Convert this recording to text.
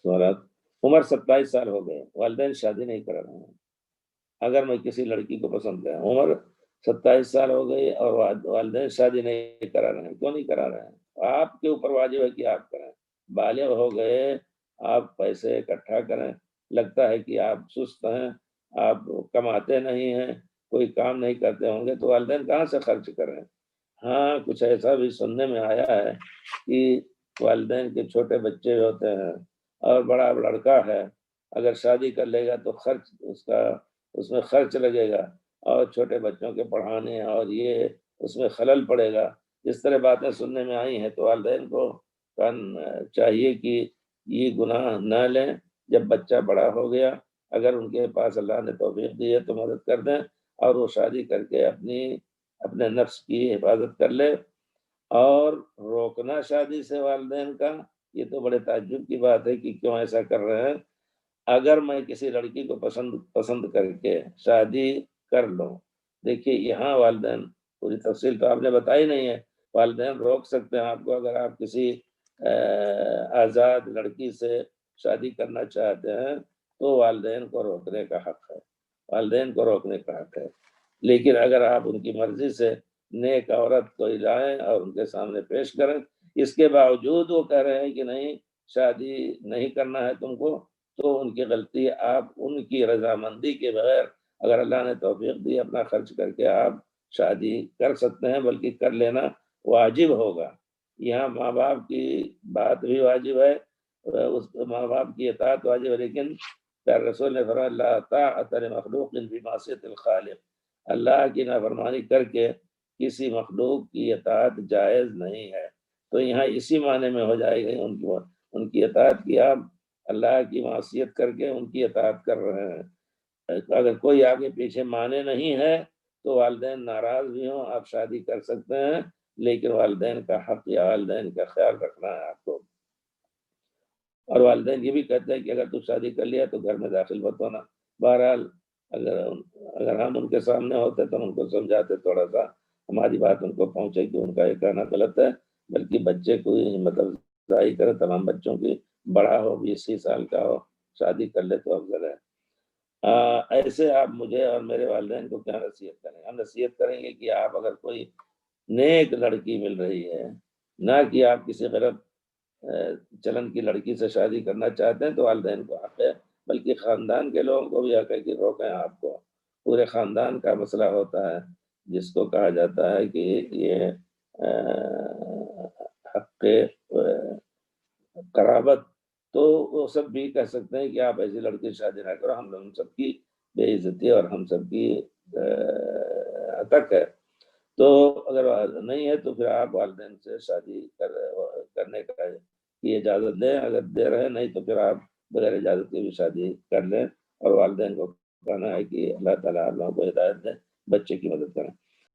سوالات۔ عمر 27 سال ہو گئے، والدین شادی نہیں کرا رہے ہیں، اگر میں کسی لڑکی کو پسند کروں، عمر 27 سال ہو گئی اور والدین شادی نہیں کرا رہے ہیں، کیوں نہیں کرا رہے ہیں؟ آپ کے اوپر واجب ہے کہ آپ کریں، بالغ ہو گئے، آپ پیسے اکٹھا کریں، لگتا ہے کہ آپ سست ہیں، آپ کماتے نہیں ہیں، کوئی کام نہیں کرتے ہوں گے، تو والدین کہاں سے خرچ کریں؟ ہاں کچھ ایسا بھی سننے میں آیا ہے کہ والدین کے چھوٹے بچے ہوتے ہیں اور بڑا لڑکا ہے، اگر شادی کر لے گا تو خرچ اس میں خرچ لگے گا، اور چھوٹے بچوں کے پڑھانے اور یہ اس میں خلل پڑے گا، اس طرح باتیں سننے میں آئی ہیں، تو والدین کو چاہیے کہ یہ گناہ نہ لیں، جب بچہ بڑا ہو گیا اگر ان کے پاس اللہ نے توفیق دی ہے تو مدد کر دیں، اور وہ شادی کر کے اپنے نفس کی حفاظت کر لے۔ اور روکنا شادی سے والدین کا، یہ تو بڑے تعجب کی بات ہے کہ کیوں ایسا کر رہے ہیں۔ اگر میں کسی لڑکی کو پسند کر کے شادی کر لوں، دیکھیے یہاں والدین، پوری تفصیل تو آپ نے بتائی نہیں ہے، والدین روک سکتے ہیں آپ کو، اگر آپ کسی آزاد لڑکی سے شادی کرنا چاہتے ہیں تو والدین کو روکنے کا حق ہے، والدین کو روکنے کا حق ہے، لیکن اگر آپ ان کی مرضی سے نیک عورت کو لائیں اور ان کے سامنے پیش کریں، اس کے باوجود وہ کہہ رہے ہیں کہ نہیں شادی نہیں کرنا ہے تم کو، تو ان کی غلطی، آپ ان کی رضامندی کے بغیر اگر اللہ نے توفیق دی اپنا خرچ کر کے آپ شادی کر سکتے ہیں، بلکہ کر لینا واجب ہوگا۔ یہاں ماں باپ کی بات بھی واجب ہے، اس ماں باپ کی اطاعت واجب ہے، لیکن رسول نے فرمایا لا طاعۃ لمخلوق فی معصیۃ الخالق، اللہ کی نافرمانی کر کے کسی مخلوق کی اطاعت جائز نہیں ہے، تو یہاں اسی معنی میں ہو جائے گی ان کی اطاعت کی، آپ اللہ کی معصیت کر کے ان کی اطاعت کر رہے ہیں۔ اگر کوئی آگے پیچھے مانے نہیں ہے تو والدین ناراض بھی ہوں آپ شادی کر سکتے ہیں، لیکن والدین کا حق یا والدین کا خیال رکھنا ہے آپ کو۔ اور والدین یہ بھی کہتے ہیں کہ اگر تو شادی کر لیا تو گھر میں داخل مت ہونا۔ بہرحال اگر ہم ان کے سامنے ہوتے تو ہم ان کو سمجھاتے، تھوڑا سا ہماری بات ان کو پہنچے کہ ان کا یہ کہنا غلط ہے، بلکہ بچے کو ہمت افزائی کرے، تمام بچوں کی، بڑا ہو 20 سال کا ہو شادی کر لے تو افضل ہے۔ ایسے آپ مجھے اور میرے والدین کو کیا نصیحت کریں؟ ہم نصیحت کریں گے کہ آپ اگر کوئی نیک لڑکی مل رہی ہے، نہ کہ آپ کسی غلط چلن کی لڑکی سے شادی کرنا چاہتے ہیں، تو والدین کو حق ہے، بلکہ خاندان کے لوگوں کو بھی حق ہے کہ روکیں آپ کو، پورے خاندان کا مسئلہ ہوتا ہے جس کو کہا جاتا ہے کہ یہ حق قرابت، تو وہ سب بھی کہہ سکتے ہیں کہ آپ ایسی لڑکی شادی نہ کرو، ہم سب کی بے عزتی اور ہم سب کی حق ہے۔ تو اگر نہیں ہے تو پھر آپ والدین سے شادی کرنے کی اجازت دیں، اگر دے رہے نہیں تو پھر آپ بغیر اجازت کے بھی شادی کر لیں، اور والدین کو کہنا ہے کہ اللہ تعالیٰ آپ لوگوں کو ہدایت دیں، بچے کی مدد کریں۔